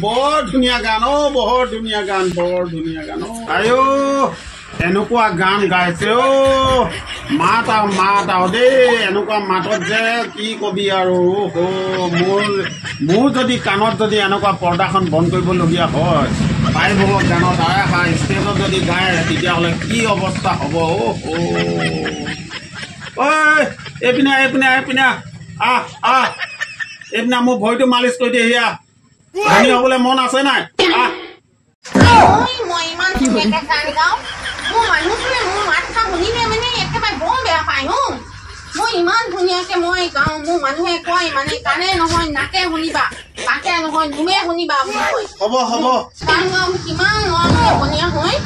বৰ ধুনীয়া গান অ বৰ ধুনীয়া গান আয়ো এনেকুৱা গান গাইছে অ মাত আৰু দেই এনেকুৱা মাতত যে কি কবি আৰু মোৰ যদি কাণত যদি এনেকুৱা পৰ্দাখন বন্ধ কৰিবলগীয়া হয় প্ৰায়ভাগৰ গানত ষ্টেজত যদি গায় তেতিয়াহ'লে কি অৱস্থা হ'ব ঐ এইপিনে এইপিনে মোৰ ভৰিটো মালিচ কৰি দিয়ে সেয়া ধনী হ'বলৈ মন আছে নাই মই ইমান ধুনীয়াকে মই গাওঁ মোৰ মানুহে কয় মানে কাণে নহয় নাকে শুনিবা বাকে নহয় নুমে শুনিবা হ'ব গান গাওঁ কিমান বনীয়া হয়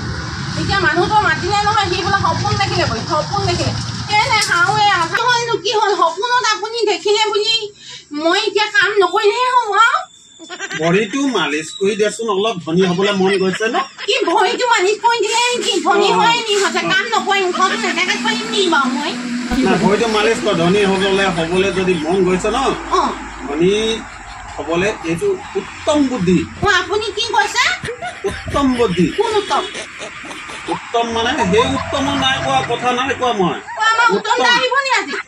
এতিয়া মানুহটো মাতিলে নহয় সি বোলে সপোন দেখিলে কেনে খাওঁৱে হয়নো কি হ'ল সপোনত আপুনি দেখিলে বুলি মই এতিয়া কাম নকৰিলেহে হ'ব ভৰিটো মালিচ কৰি দেচোন অলপ ধনী হ'বলৈ মন গৈছে ন কি ভৰিটো মালিচ কৰি দিলে কি ধনী হয় নি হতে কাম নকৰিম ঘৰত নেথাকে কৰিম নি বাৰু মই ভৰিটো মালিচ কৰ ধনী হ'বলৈ যদি মন গৈছে ন ধনী হ'বলৈ এইটো উত্তম বুদ্ধি আপুনি কি কৈছে উত্তম বুদ্ধি কোন উত্তম মানে সেই উত্তমৰ নাই কোৱা কথা নাই কোৱা মই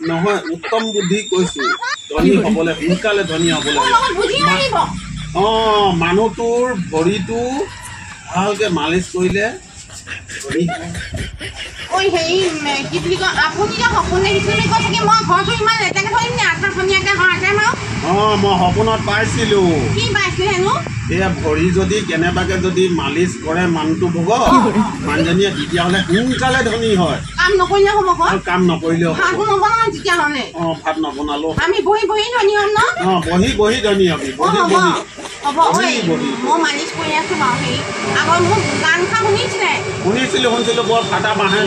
নহয় উত্তম বুদ্ধি কৈছো ধনী হ'বলৈ সোনকালে ধনী হ'বলৈ মানুহটোৰ ভৰিটো ভালকে মালিচ কৰিলে কি বুলি কয় আপুনি যে সপোন দেখিছিল কৈছে মই ঘৰটো ইমান লেতেৰাকে থৈ দিম নে আঠা ধুনীয়াকে মই সপোনত পাইছিলো কি পাইছিলে হেনো এয়া ভৰি যদি কেনেবাকে যদি মালিচ কৰে মানুহটো ভোগ মানুহজনীয়ে তেতিয়াহ'লে সোনকালে ধনী হয় কাম নকৰিলে হ'ব কাম নকৰিলেও ভাত নবনাও তেতিয়াহ'লে ভাত নবনালো আমি বহি ধনী হ'ম ন বহি ধনী হবি হ'ব মই মালিচ কৰি আছো বাৰু সেই আগৰ মোৰ গান খা শুনিছিলো বৰ ফাটা বাঁহে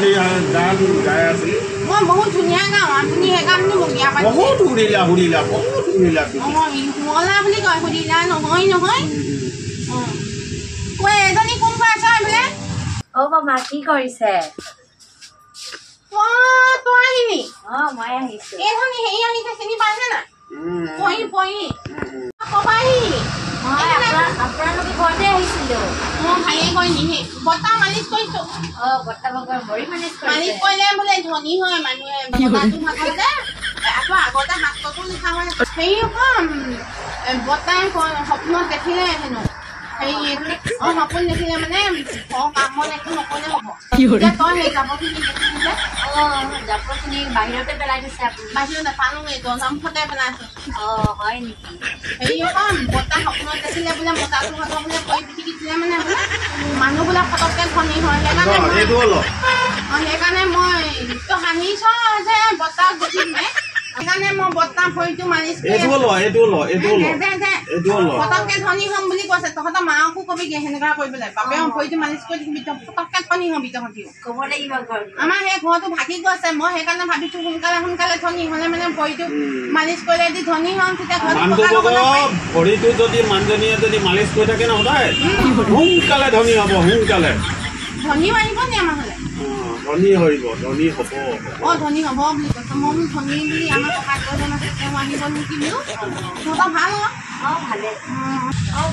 গান গাই আছিলো মই বহুত ধুনীয়া গাওঁ আপুনি সেইকাৰণে মোক বিয়া পাতিছে বহুত সুধিলা শুৱলা বুলি কয় সুধিলা নহয় এজনী কোন পাইছা বোলে মামা কি কৰিছে তই আহিলি মই আহিছো এইজনী হেৰি আহিছে চিনি পাইছে না পঢ়ি কবা আহিলি আপোনালোকে ঘৰতে আহিছিলো মই ভালেই কৰি নিহি বতাহ মালিচ কৰিছো ভৰি মালিচ কৰিলে বোলে ধনী হয় মানুহে বতাহটো ভাগতে আকৌ আগতে হাততো লিখা হয় হেৰি বতাহে সপোনত দেখিলে হেনো সপোন দেখিলে মানে কামত একো নকৰিলে হ'ব তই সেই জাবৰখিনি দেখিলি যে জাবৰখিনি বাহিৰতে পেলাই দিছে বাহিৰত নাপালো দৰ্জামুখতে পেলাইছো হয় নেকি হেৰি বতাহ সপোনত দেখিলে বোলে মতাটো ভাগৰ বোলে কৰি পিটিকি দিলে মানে মানুহ বোলে ফটককে ধনী হয় সেইকাৰণে মই তই হাঁহিছ যে বতাহ দেখিলে সেইকাৰণে মই বতাহ ভৰিটো মালিচ ফটককে ধনী হ'ম বুলি কৈছে তহঁতৰ মাকো কবি সেনেকুৱা কৰিবলৈ বাপে ভৰিটো মালিচ কৰি দিবি ফটককে ধনী হবি তহঁতিও ক'ব লাগিব আমাৰ সেই ঘৰটো ভাগি গৈছে মই সেইকাৰণে ভাবিছো সোনকালে ধনী হ'লে মানে ভৰিটো মালিচ কৰিলে যদি ধনী হ'ম তেতিয়া ভৰিটো যদি মানুহজনীয়ে যদি মালিচ কৰি থাকে ন সদায় সোনকালে ধনী হ'ব ধনী আহিব নি আমাৰ হ'লে ধনী হ'ব ধনী হ'ব বুলি কৈছে মই ধনী বুলি আমাৰ ককাই কৈছে ন তেওঁ আহিব নেকি বোলো তহঁতৰ ভাল ভালে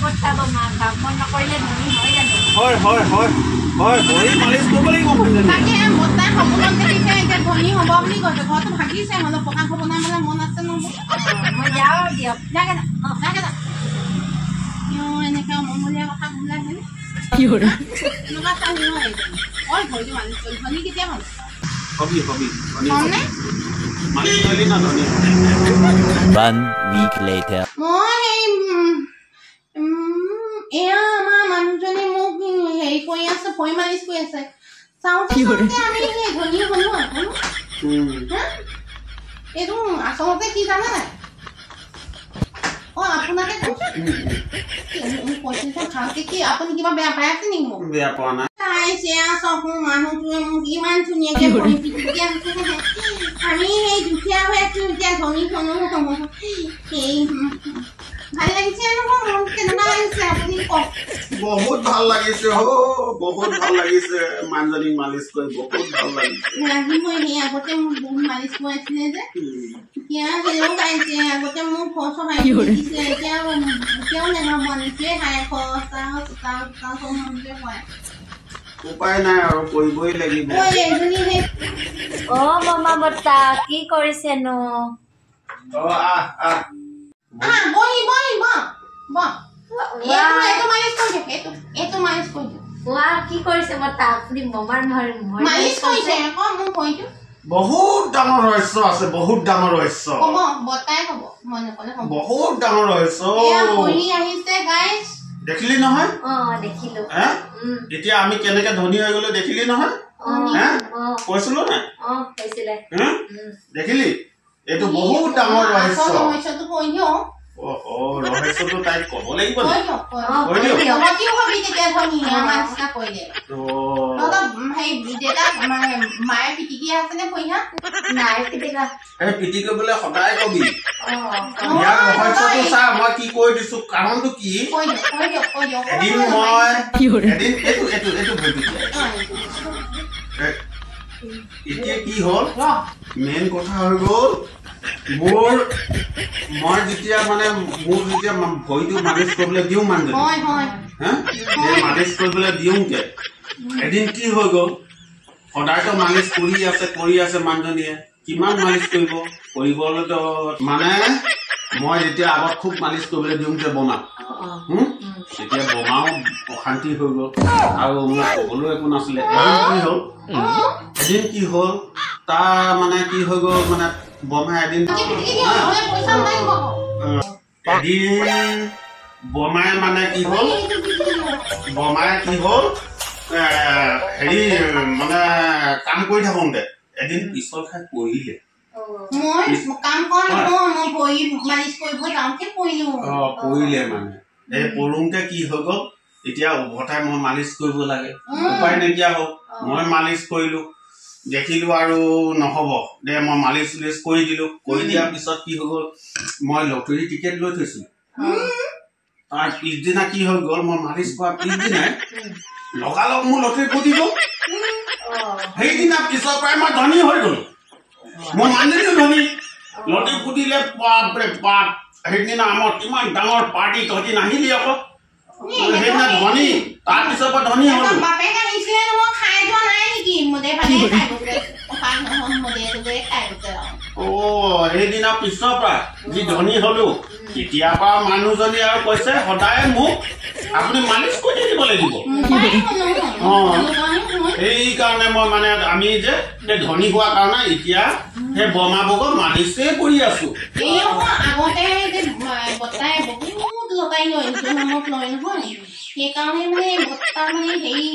বৰ্তা মা কাম নকৰিলে ধনী হয় জানো হয় ভৰি মালিচ কৰিব লাগিব তাকে বৰ্তাই সপোনত দেখিছে এতিয়া ধনী হ'ব বুলি কৈছে ঘৰটো ভাগিছে অলপ পকা হ'ব নাই মানে মন আছে ন মই যাওঁ দিয়ক এনেকৈ অমলীয়া কথা ওলাই হয়নে এনেকুৱা চাহি নহয় ভৰিটো মালিচ কৰি ধনী কেতিয়া হ'ল One week later. মই এয়া আমাৰ মানুহজনী মোক হেৰি কৰি আছে ভৰি মালিচ কৰি আছে চাওঁতে আমি সেই ধনী হ'লো এইটো আচলতে কি জানে নাই আপোনাকে কৈছোঁ ভালকে কি আপুনি কিবা বেয়া পাই আছে নেকি মোক বেয়া পোৱা নাই চাইছে চকু মানুহটোৱে মোক ইমান ধুনীয়াকে ভৰি পিটিকি আছে আমি সেই দুখীয়া হৈ আছো এতিয়া ধনী সেই ভাল লাগিছে নহয় মন কেনেকুৱা লাগিছে আপুনি কওক বহুত ভাল লাগিছে বহুত ভাল লাগিছে মানুহজনীক মালিচ কৰি বহুত ভাল লাগিছে লাগিবই সেই আগতে মোক বহুত মালিচ কৰাইছিলে যে এতিয়া হেৰিও গাইছে আগতে মোক খৰচ দিছে এতিয়াও নেখাব নিজে খাই উপায় নাই আৰু কৰিবই লাগিব মামা বৰ্তা কি কৰিছেনো কি কৰিছে বৰ্তা আপুনি মমাৰ বহুত ডাঙৰ ৰহস্য আছে বহুত ডাঙৰ ৰহস্য বহুত ডাঙৰ ৰহস্য দেখিলি নহয় দেখিলো এতিয়া আমি কেনেকে ধনী হৈ গলো দেখিলি নহয় কৈছিলো নাই দেখিলি এইটো বহুত ডাঙৰ ৰহস্য ৰহস্যটো তাইক ক'ব লাগিব মায়ে পিটিকি আছে নে পইচা নাই পিটিকা পিটিকি বোলে সদায় কবি ইয়াৰ ৰহস্যটো চা মই কি কৈ দিছো কাৰণটো কি এদিন এতিয়া কি হ'ল মেইন কথা হৈ গ'ল মই যেতিয়া মানে মোৰ যেতিয়া ভৰিটো মালিচ কৰিবলৈ দিওঁ মানুহজনী মালিচ কৰিবলৈ দিওঁতে এদিন কি হৈ গ'ল সদায়তো মালিচ কৰি আছে মানুহজনীয়ে কিমান মালিচ কৰিবলৈতো মানে মই যেতিয়া আগত খুব মালিচ কৰিবলৈ দিওঁ যে বমাক তেতিয়া বমাও অশান্তি হৈ গ'ল আৰু মোৰ ক'বলৈ একো নাছিলে এদিন কি হ'ল তাৰ মানে কি হৈ গ'ল মানে বমাই এদিন বমাই মানে কি হ'ল হেৰি মানে কাম কৰি থাকোঁতে এদিন পিছল খাই পৰিলে পৰিলে মানে এই পৰোঁতে কি হৈ গ'ল এতিয়া উভতাই মই মালিচ কৰিব লাগে উপায় নাইকিয়া হ'ল মই মালিচ কৰিলো দেখিলো আৰু নহ'ব দে মই মালিচ কৰি দিলো কৰি দিয়াৰ পিছত কি হৈ গ'ল মই লটাৰী টিকেট লৈ থৈছিলো তাৰ পিছদিনা কি হৈ গ'ল মই মালিচ কৰাৰ পিছদিনাই লগালগ মোৰ লটাৰী ফুটি গ'ল সেইদিনা পিছৰ পৰাই মই ধনী হৈ গ'লো মই মানুহজনীও ধনী লটাৰী ফুটিলে বাপৰে বাপ সেইদিনা আমাৰ কিমান ডাঙৰ পাৰ্টি তহঁতি নাহিলি আকৌ সেইদিনা ধনী তাৰপিছৰ পৰা ধনী হ'ল সেইদিনা পিছৰ পৰা যি ধনী হলো তেতিয়াৰ পৰা মানুহজনী আৰু কৈছে সদায় মোক আপুনি মালিচ কৰি দিব লাগিব সেইকাৰণে মই মানে আমি যে ধনী হোৱাৰ কাৰণে এতিয়া সেই বমাবোৰক মালিচে কৰি আছো সেইকাৰণে মানে বৰ্তা মানে হেৰি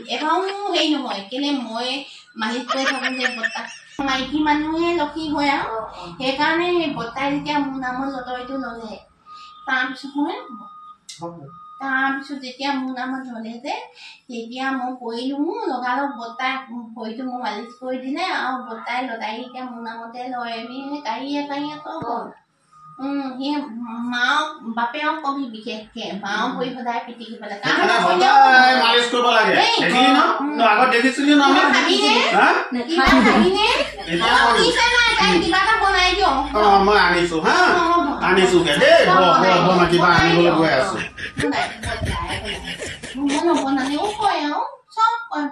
এবাৰো হেৰি নহয় কেলে মই মালিচ কৰি থাকো যে বৰ্তা মাইকী মানুহে লক্ষী হয় আৰু সেইকাৰণে বৰ্তাই যেতিয়া মোৰ নামত লটাৰীটো ল'লে তাৰপিছত যেতিয়া মোৰ নামত ল'লে যে তেতিয়া মই কৰিলো লগালগ বৰ্তাই ভৰিটো মোক মালিচ কৰি দিলে আৰু বৰ্তাই লটাৰী এতিয়া মোৰ নামতে লয় আমি গাড়ীয়ে চব হ'ল সেই মাক বাপেৰক কবি বিশেষকে মাও ভৰি সদায় পিটিকি পেলাই মালিচ কৰিব লাগে আগত দেখিছিলি ন মই আনিছো আনিছোগে দেই কিবা আনিবলৈ গৈ আছো নবনালেও কয় আৰু চব কয়